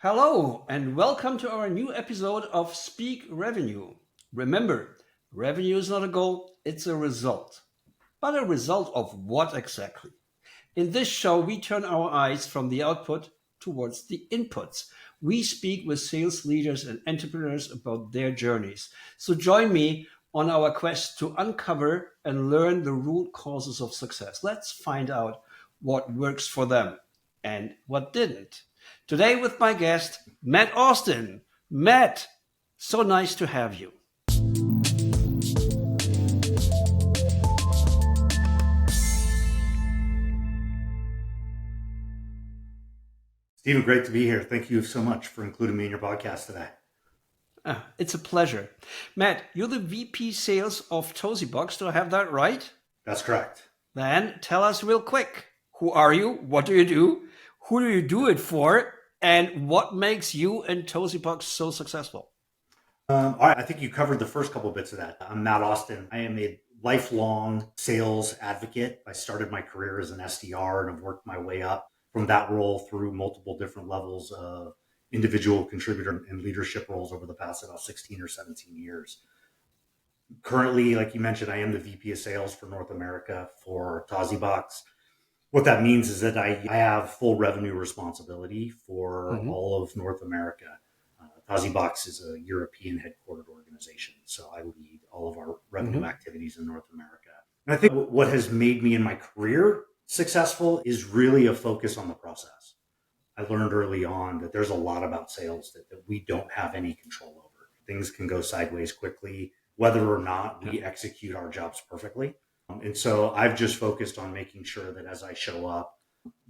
Hello, and welcome to our new episode of Speak Revenue. Remember, revenue is not a goal, it's a result. But a result of what exactly? In this show, we turn our eyes from the output towards the inputs. We speak with sales leaders and entrepreneurs about their journeys. So join me on our quest to uncover and learn the root causes of success. Let's find out what works for them and what didn't. Today, with my guest, Matt Austin. Matt, so nice to have you. Steven, great to be here. Thank you so much for including me in your podcast today. It's a pleasure. Matt, you're the VP sales of Tosibox. Do I have that right? That's correct. Then tell us real quick. Who are you? What do you do? Who do you do it for? And what makes you and Tosibox so successful? All right, I think you covered the first couple bits of that. I'm Matt Austin. I am a lifelong sales advocate. I started my career as an SDR and have worked my way up from that role through multiple different levels of individual contributor and leadership roles over the past about 16 or 17 years. Currently, like you mentioned, I am the VP of sales for North America for Tosibox. What that means is that I have full revenue responsibility for Mhm. all of North America. Tosibox is a European headquartered organization, so I lead all of our revenue Mhm. activities in North America. And I think what has made me in my career successful is really a focus on the process. I learned early on that there's a lot about sales that we don't have any control over. Things can go sideways quickly, whether or not Yeah. we execute our jobs perfectly. And so I've just focused on making sure that as I show up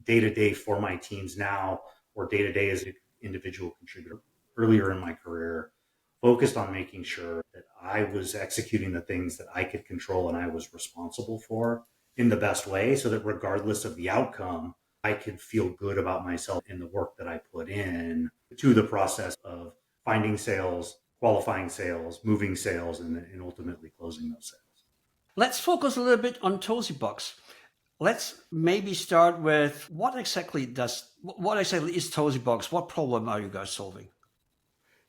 day to day for my teams now, or day to day as an individual contributor earlier in my career, focused on making sure that I was executing the things that I could control and I was responsible for in the best way, so that regardless of the outcome, I could feel good about myself in the work that I put in to the process of finding sales, qualifying sales, moving sales, and ultimately closing those sales. Let's focus a little bit on Tosibox. Let's maybe start with what exactly is Tosibox? What problem are you guys solving?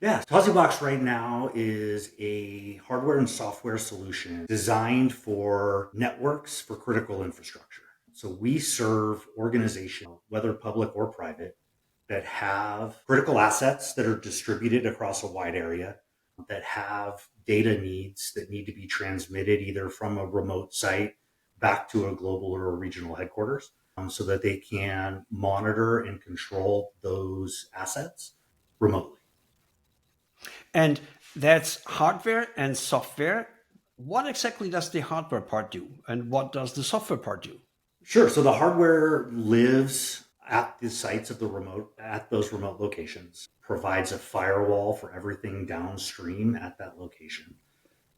Yeah, Tosibox right now is a hardware and software solution designed for networks for critical infrastructure. So we serve organizations, whether public or private, that have critical assets that are distributed across a wide area, that have data needs that need to be transmitted either from a remote site back to a global or a regional headquarters, so that they can monitor and control those assets remotely. And that's hardware and software. What exactly does the hardware part do? And what does the software part do? Sure. So the hardware lives at the sites of the remote, at those remote locations, provides a firewall for everything downstream at that location,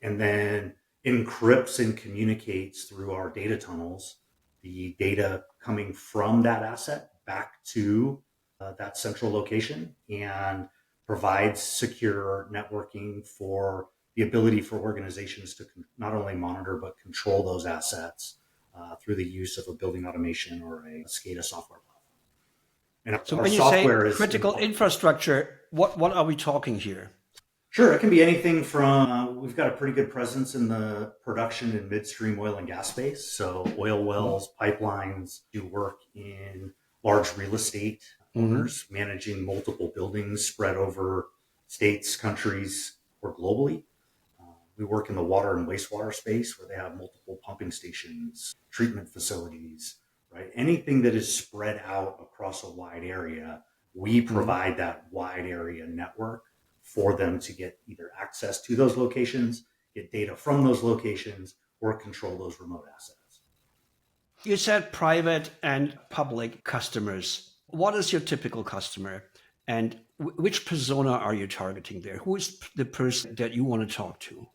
and then encrypts and communicates through our data tunnels the data coming from that asset back to that central location, and provides secure networking for the ability for organizations to not only monitor but control those assets through the use of a building automation or a SCADA software platform. And So our when you say software is critical infrastructure, what are we talking here? sure, it can be anything from we've got a pretty good presence in the production and midstream oil and gas space. So oil wells, pipelines, do work in large real estate Mm-hmm. owners managing multiple buildings spread over states, countries, or globally. We work in the water and wastewater space where they have multiple pumping stations, treatment facilities, right? Anything that is spread out across a wide area, we Mm-hmm. provide that wide area network for them to get either access to those locations, get data from those locations, or control those remote assets. You said private and public customers. What is your typical customer? And which persona are you targeting there? Who is the person that you want to talk to?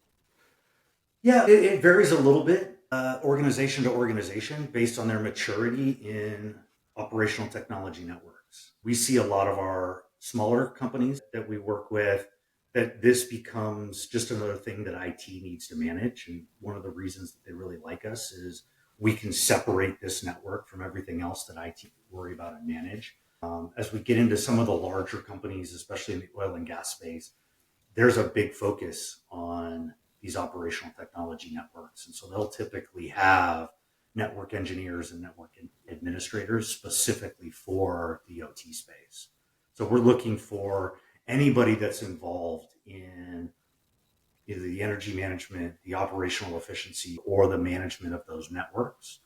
Yeah, it varies a little bit, organization to organization, based on their maturity in operational technology networks. We see a lot of our smaller companies that we work with that this becomes just another thing that IT needs to manage. And one of the reasons that they really like us is we can separate this network from everything else that IT worry about and manage. As we get into some of the larger companies, especially in the oil and gas space, there's a big focus on these operational technology networks. And so they'll typically have network engineers and network administrators specifically for the OT space. So we're looking for anybody that's involved in either the energy management, the operational efficiency, or the management of those networks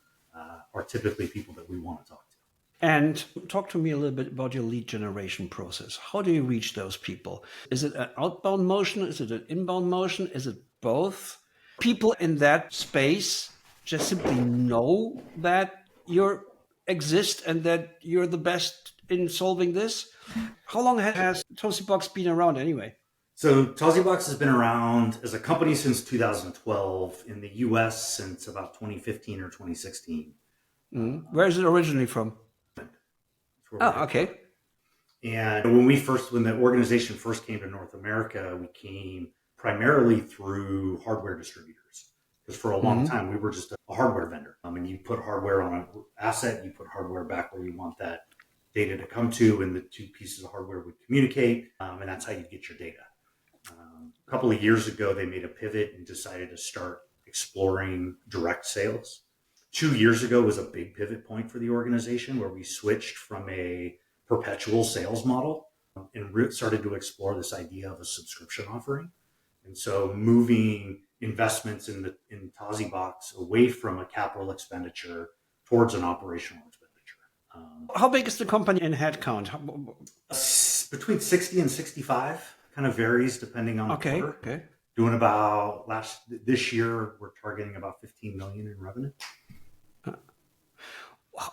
are typically people that we want to talk to. And talk to me a little bit about your lead generation process. How do you reach those people? Is it an outbound motion? Is it an inbound motion? Is it both? People in that space just simply know that you exist and that you're the best in solving this. How long has Tosibox been around anyway? So Tosibox has been around as a company since 2012, in the US since about 2015 or 2016. Where is it originally from? Oh, okay. And when the organization first came to North America, we came primarily through hardware distributors. Because for a long time, we were just a hardware vendor. And you put hardware on an asset, you put hardware back where you want that data to come to, and the two pieces of hardware would communicate, and that's how you get your data. A couple of years ago, they made a pivot and decided to start exploring direct sales. 2 years ago was a big pivot point for the organization, where we switched from a perpetual sales model and started to explore this idea of a subscription offering. And so moving investments in Tosibox away from a capital expenditure towards an operational expenditure. How big is the company in headcount? Between 60 and 65, kind of varies depending on the quarter. Okay. Doing about this year, we're targeting about 15 million in revenue.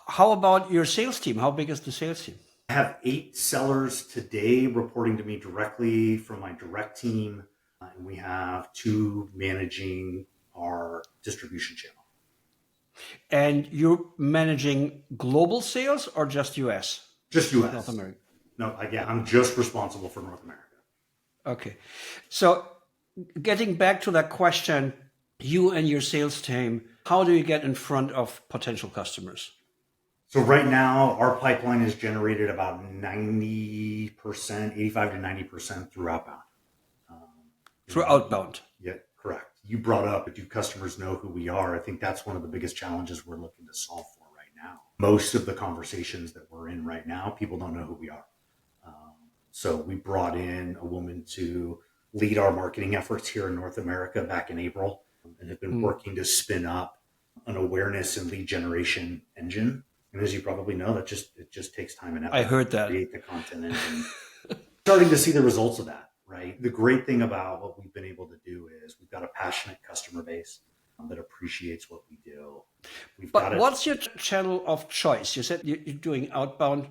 How about your sales team? How big is the sales team? I have 8 sellers today reporting to me directly from my direct team, and we have 2 managing our distribution channel. And you're managing global sales or just US? Just US. North America. No, I'm just responsible for North America. Okay. So getting back to that question, you and your sales team, how do you get in front of potential customers? So right now, our pipeline is generated about 90%, 85 to 90% through outbound. Through outbound? Yeah, correct. You brought up, do customers know who we are? I think that's one of the biggest challenges we're looking to solve for right now. Most of the conversations that we're in right now, people don't know who we are. So we brought in a woman to lead our marketing efforts here in North America back in April, and have been working to spin up an awareness and lead generation engine. And as you probably know, it just takes time and effort. I heard that. To create the content engine. Starting to see the results of that, right? The great thing about what we've been able to do is we've got a passionate customer base that appreciates what we do. What's your channel of choice? You said you're doing outbound.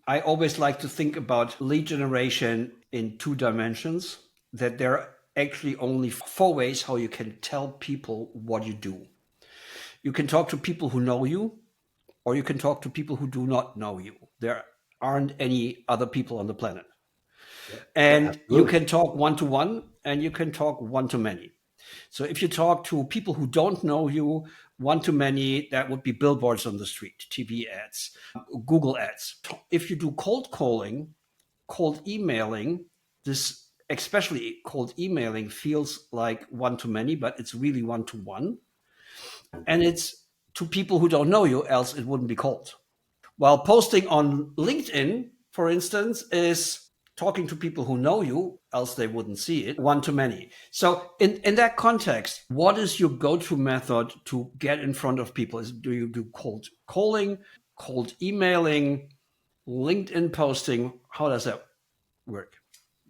I always like to think about lead generation in 2 dimensions, that there are actually only 4 ways how you can tell people what you do. You can talk to people who know you, or you can talk to people who do not know you. There aren't any other people on the planet. And you can talk one-to-one, and you can talk one-to-many. So if you talk to people who don't know you, one-to-many, that would be billboards on the street, TV ads, Google ads. If you do cold calling, cold emailing, this especially cold emailing feels like one-to-many, but it's really one-to-one. And it's to people who don't know you, else it wouldn't be cold. While posting on LinkedIn, for instance, is talking to people who know you, else they wouldn't see it, one-to-many. So in that context, what is your go-to method to get in front of people? Do you do cold calling, cold emailing, LinkedIn posting? How does that work?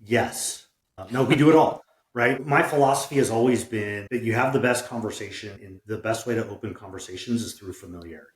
Yes. No, we do it all. Right. My philosophy has always been that you have the best conversation, and the best way to open conversations is through familiarity.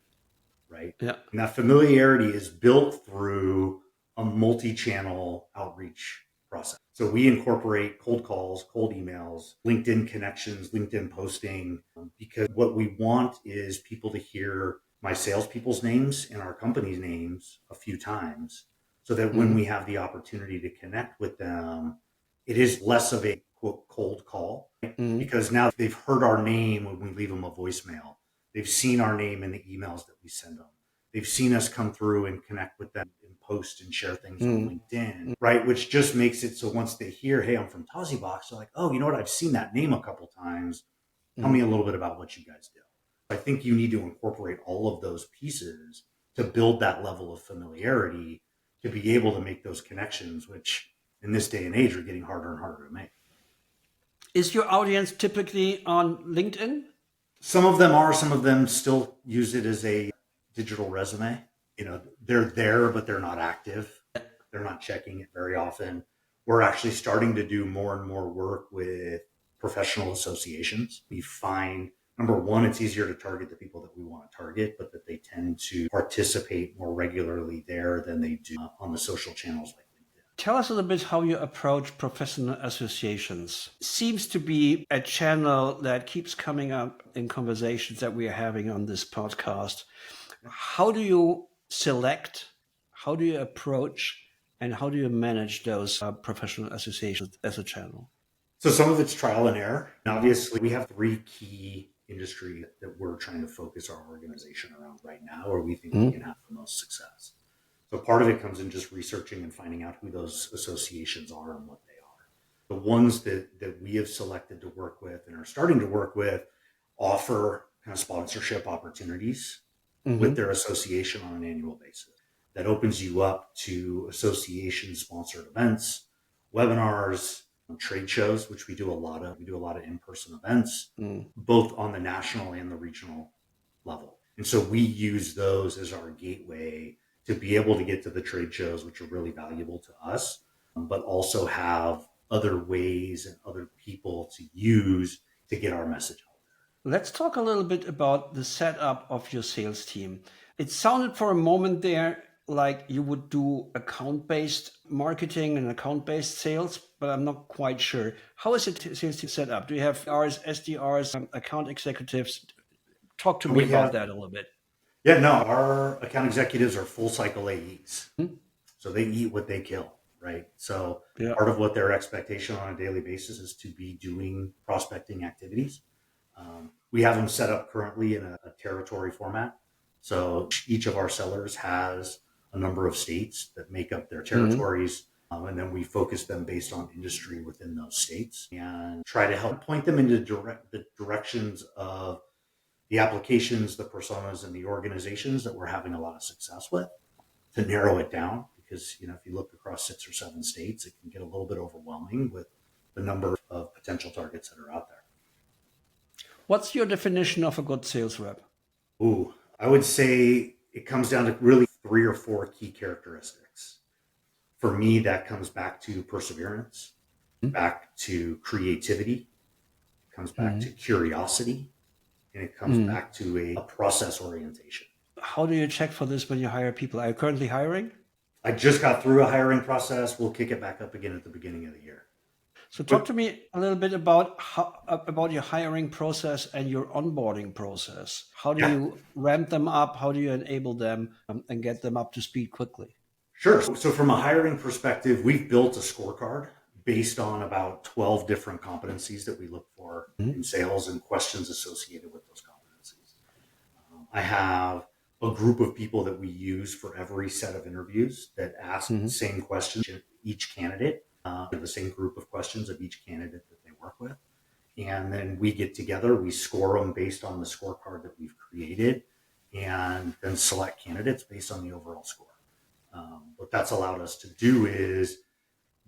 Right. Yeah. And that familiarity is built through a multi-channel outreach process. So we incorporate cold calls, cold emails, LinkedIn connections, LinkedIn posting, because what we want is people to hear my salespeople's names and our company's names a few times, so that when we have the opportunity to connect with them, it is less of a quote cold call, right? Because now they've heard our name when we leave them a voicemail. They've seen our name in the emails that we send them. They've seen us come through and connect with them in post and share things on LinkedIn, right? Which just makes it so once they hear, hey, I'm from Tosibox, they're like, oh, you know what? I've seen that name a couple times. Tell me a little bit about what you guys do. I think you need to incorporate all of those pieces to build that level of familiarity to be able to make those connections, which in this day and age are getting harder and harder to make. Is your audience typically on LinkedIn? Some of them are, some of them still use it as a digital resume. You know, they're there, but they're not active. They're not checking it very often. We're actually starting to do more and more work with professional associations. We find, number one, it's easier to target the people that we want to target, but that they tend to participate more regularly there than they do on the social channels like LinkedIn. Tell us a little bit how you approach professional associations. Seems to be a channel that keeps coming up in conversations that we are having on this podcast. How do you select, how do you approach, and how do you manage those professional associations as a channel? So some of it's trial and error. And obviously, we have three key industries that we're trying to focus our organization around right now, where we think we can have the most success. So part of it comes in just researching and finding out who those associations are and what they are. The ones that we have selected to work with and are starting to work with offer kind of sponsorship opportunities with their association on an annual basis. That opens you up to association-sponsored events, webinars, trade shows, which we do a lot of. We do a lot of in-person events, both on the national and the regional level. And so we use those as our gateway to be able to get to the trade shows, which are really valuable to us, but also have other ways and other people to use to get our message out there. Let's talk a little bit about the setup of your sales team. It sounded for a moment there like you would do account-based marketing and account-based sales, but I'm not quite sure. How is it sales team set up? Do you have RS, SDRs, account executives? Talk to me about that a little bit. Yeah, no, our account executives are full cycle AEs. So they eat what they kill, right? So part of what their expectation on a daily basis is to be doing prospecting activities. We have them set up currently in a territory format. So each of our sellers has a number of states that make up their territories. And then we focus them based on industry within those states and try to help point them into the directions of the applications, the personas, and the organizations that we're having a lot of success with to narrow it down. Because, you know, if you look across 6 or 7 states, it can get a little bit overwhelming with the number of potential targets that are out there. What's your definition of a good sales rep? Ooh, I would say it comes down to really 3 or 4 key characteristics. For me, that comes back to perseverance, back to creativity, it comes back to curiosity, and it comes back to a process orientation. How do you check for this when you hire people? Are you currently hiring? I just got through a hiring process. We'll kick it back up again at the beginning of the year. So talk to me a little bit about about your hiring process and your onboarding process. How do you ramp them up? How do you enable them and get them up to speed quickly? Sure. So from a hiring perspective, we've built a scorecard based on about 12 different competencies that we look for in sales and questions associated with those competencies. I have a group of people that we use for every set of interviews that ask the same questions to each candidate, the same group of questions of each candidate that they work with. And then we get together, we score them based on the scorecard that we've created, and then select candidates based on the overall score. What that's allowed us to do is,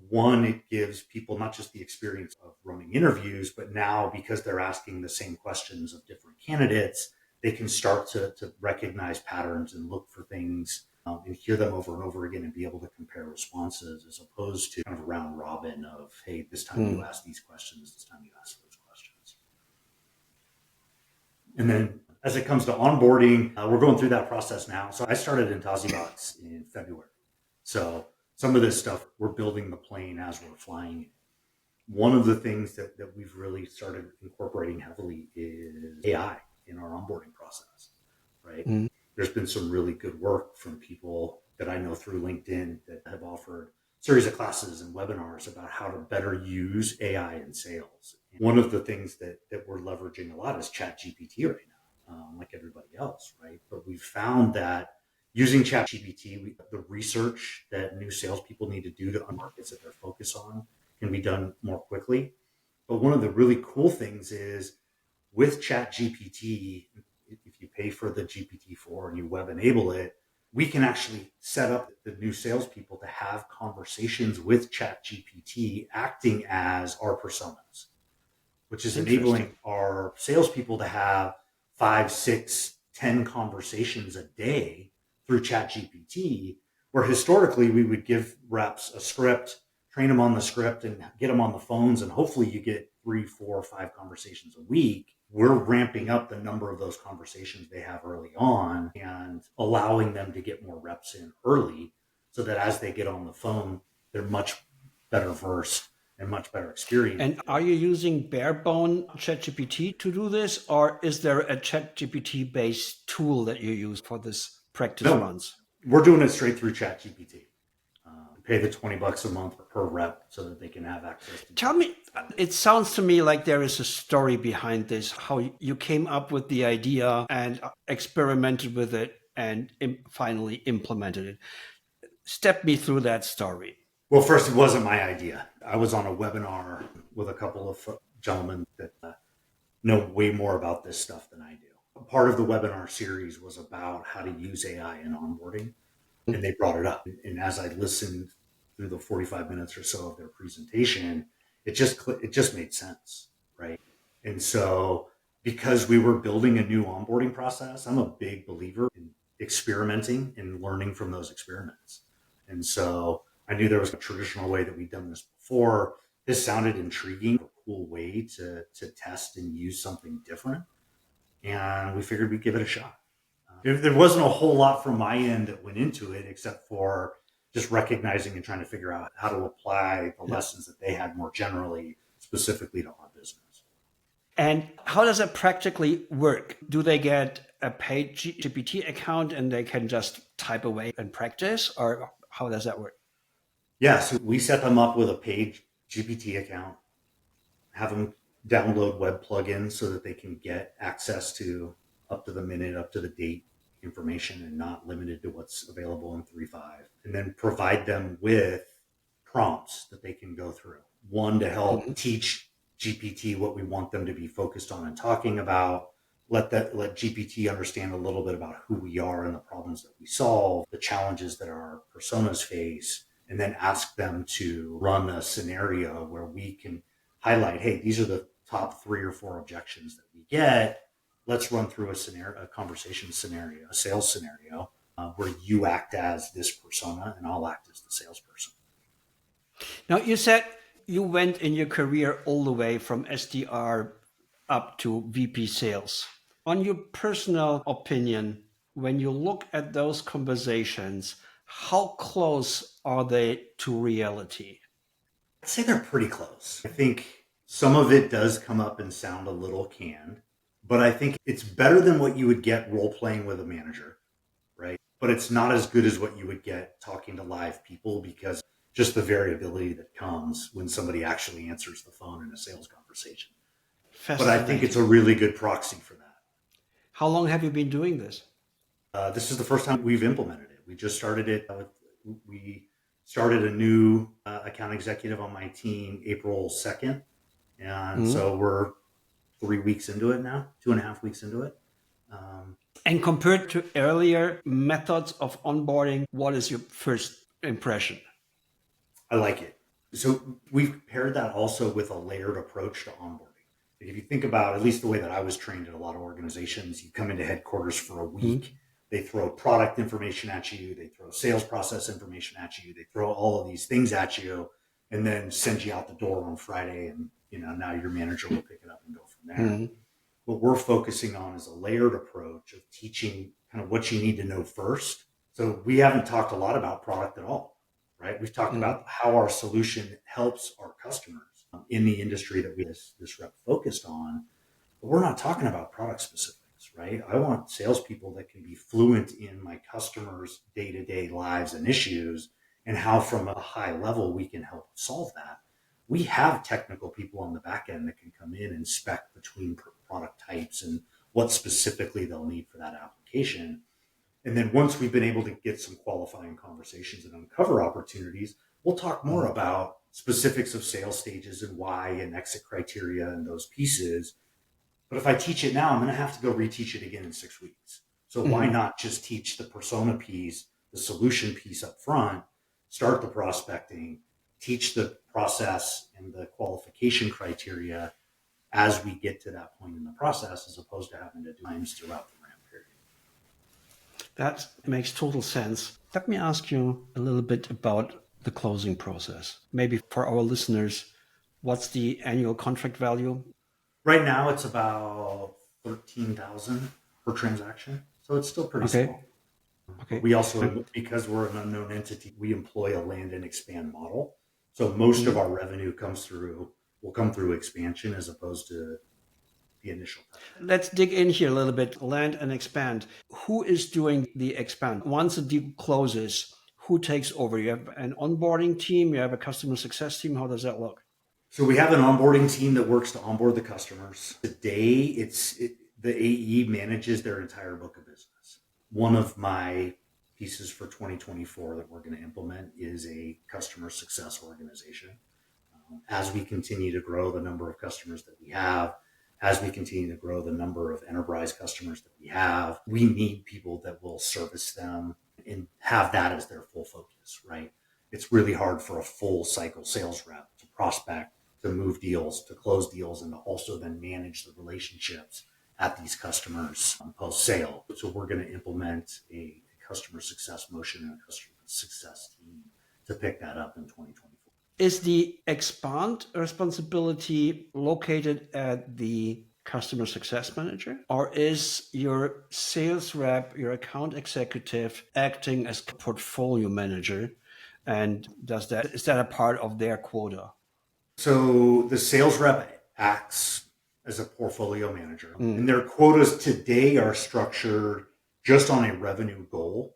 one, it gives people not just the experience of running interviews, but now because they're asking the same questions of different candidates, they can start to recognize patterns and look for things and hear them over and over again and be able to compare responses, as opposed to kind of a round robin of, hey, this time you ask these questions, this time you ask those questions. And then as it comes to onboarding, we're going through that process now. So I started in Tosibox in February. So some of this stuff, we're building the plane as we're flying it. One of the things that we've really started incorporating heavily is AI in our onboarding process, right? There's been some really good work from people that I know through LinkedIn that have offered a series of classes and webinars about how to better use AI in sales. And one of the things that we're leveraging a lot is ChatGPT right now, like everybody else, right? But we've found that Using ChatGPT, the research that new salespeople need to do to markets that they're focused on can be done more quickly. But one of the really cool things is with ChatGPT, if you pay for the GPT-4 and you web enable it, we can actually set up the new salespeople to have conversations with ChatGPT acting as our personas, which is enabling our salespeople to have 5, 6, 10 conversations a day through ChatGPT, where historically we would give reps a script, train them on the script, and get them on the phones, and hopefully you get 3, 4, 5 conversations a week. We're ramping up the number of those conversations they have early on and allowing them to get more reps in early so that as they get on the phone, they're much better versed and much better experience. And are you using bare bone ChatGPT to do this, or is there a ChatGPT based tool that you use for this practice runs? We're doing it straight through ChatGPT. Pay the $20 a month per rep so that they can have access to. Tell me, it sounds to me like there is a story behind this, how you came up with the idea and experimented with it and finally implemented it. Step me through that story. Well, first, it wasn't my idea. I was on a webinar with a couple of gentlemen that know way more about this stuff than I do. Part of the webinar series was about how to use AI in onboarding, and they brought it up. And as I listened through the 45 minutes or so of their presentation, it just made sense, right? And so because we were building a new onboarding process, I'm a big believer in experimenting and learning from those experiments. And so I knew there was a traditional way that we'd done this before. This sounded intriguing, a cool way to test and use something different. And we figured we'd give it a shot. There wasn't a whole lot from my end that went into it, except for just recognizing and trying to figure out how to apply the lessons that they had more generally, specifically to our business. And how does it practically work? Do they get a paid GPT account and they can just type away and practice, or how does that work? Yeah, so we set them up with a paid GPT account, have them download web plugins so that they can get access to up to the minute, up to the date information and not limited to what's available in 3.5, and then provide them with prompts that they can go through. One, to help teach GPT what we want them to be focused on and talking about. Let GPT understand a little bit about who we are and the problems that we solve, the challenges that our personas face, and then ask them to run a scenario where we can highlight, hey, these are the top 3 or 4 objections that we get. Let's run through a conversation scenario, a sales scenario, where you act as this persona and I'll act as the salesperson. Now, you said you went in your career all the way from SDR up to VP sales. On your personal opinion, when you look at those conversations, how close are they to reality? I'd say they're pretty close. I think some of it does come up and sound a little canned, but I think it's better than what you would get role playing with a manager, right? But it's not as good as what you would get talking to live people, because just the variability that comes when somebody actually answers the phone in a sales conversation. But I think it's a really good proxy for that. How long have you been doing this? This is the first time we've implemented it. We just started it. We started a new account executive on my team April 2nd. And so we're 3 weeks into it now, 2.5 weeks into it. And compared to earlier methods of onboarding, what is your first impression? I like it. So we've paired that also with a layered approach to onboarding. If you think about, at least the way that I was trained at a lot of organizations, you come into headquarters for a week, they throw product information at you, they throw sales process information at you, they throw all of these things at you, and then send you out the door on Friday, and now your manager will pick it up and go from there. What we're focusing on is a layered approach of teaching kind of what you need to know first. So we haven't talked a lot about product at all, right? We've talked about how our solution helps our customers in the industry that this rep focused on, but we're not talking about product specifics, right? I want salespeople that can be fluent in my customers' day-to-day lives and issues, and how from a high level we can help solve that. We have technical people on the back end that can come in and spec between product types and what specifically they'll need for that application. And then once we've been able to get some qualifying conversations and uncover opportunities, we'll talk more about specifics of sales stages and why and exit criteria and those pieces. But if I teach it now, I'm going to have to go reteach it again in 6 weeks. So why not just teach the persona piece, the solution piece up front, start the prospecting, teach the process and the qualification criteria as we get to that point in the process, as opposed to having to do times throughout the ramp period. That makes total sense. Let me ask you a little bit about the closing process. Maybe for our listeners, what's the annual contract value? Right now, it's about $13,000 per transaction, so it's still pretty small. Okay. We also, because we're an unknown entity, we employ a land and expand model. So most of our revenue will come through expansion as opposed to the initial. Let's dig in here a little bit. Land and expand. Who is doing the expand? Once a deal closes, who takes over? You have an onboarding team, you have a customer success team. How does that look? So we have an onboarding team that works to onboard the customers. Today, the AE manages their entire book of business. One of my pieces for 2024 that we're going to implement is a customer success organization. As we continue to grow the number of customers that we have, as we continue to grow the number of enterprise customers that we have, we need people that will service them and have that as their full focus, right? It's really hard for a full cycle sales rep to prospect, to move deals, to close deals, and to also then manage the relationships at these customers post-sale. So we're going to implement a customer success motion and a customer success team to pick that up in 2024. Is the expand responsibility located at the customer success manager, or is your sales rep, your account executive acting as portfolio manager? And is that a part of their quota? So the sales rep acts as a portfolio manager, and their quotas today are structured just on a revenue goal.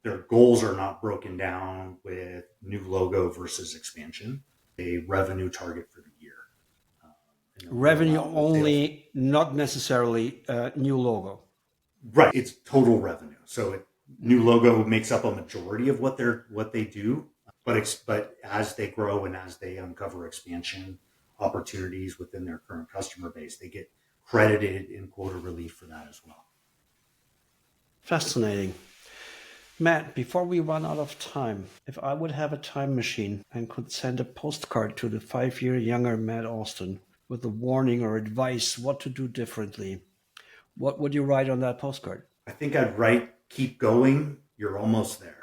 Their goals are not broken down with new logo versus expansion, a revenue target for the year. Revenue only, not necessarily new logo. Right. It's total revenue. So new logo makes up a majority of what they do. But as they grow and as they uncover expansion opportunities within their current customer base, they get credited in quota relief for that as well. Fascinating. Matt, before we run out of time, if I would have a time machine and could send a postcard to the 5-year younger Matt Austin with a warning or advice what to do differently, what would you write on that postcard? I think I'd write, keep going, you're almost there.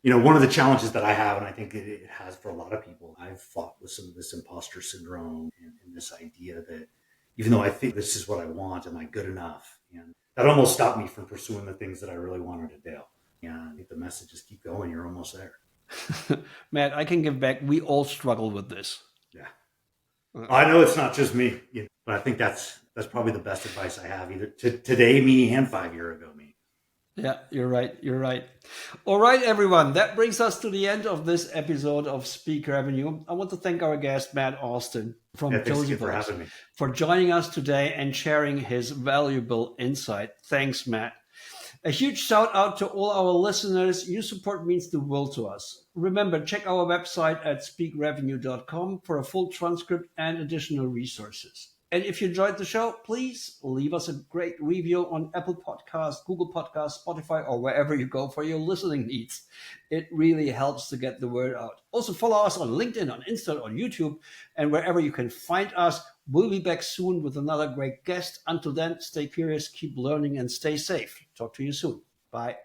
One of the challenges that I have, and I think it has for a lot of people, I've fought with some of this imposter syndrome and this idea that even though I think this is what I want, am I good enough? And that almost stopped me from pursuing the things that I really wanted to do. And I think the message is keep going, you're almost there. Matt, I can give back. We all struggle with this. Yeah. I know it's not just me, but I think that's probably the best advice I have, either today me and 5 years ago me. Yeah, you're right. You're right. All right, everyone. That brings us to the end of this episode of Speak Revenue. I want to thank our guest, Matt Austin from Tosibox, for joining us today and sharing his valuable insight. Thanks, Matt. A huge shout out to all our listeners. Your support means the world to us. Remember, check our website at speakrevenue.com for a full transcript and additional resources. And if you enjoyed the show, please leave us a great review on Apple Podcasts, Google Podcasts, Spotify, or wherever you go for your listening needs. It really helps to get the word out. Also follow us on LinkedIn, on Insta, on YouTube, and wherever you can find us. We'll be back soon with another great guest. Until then, stay curious, keep learning, and stay safe. Talk to you soon. Bye.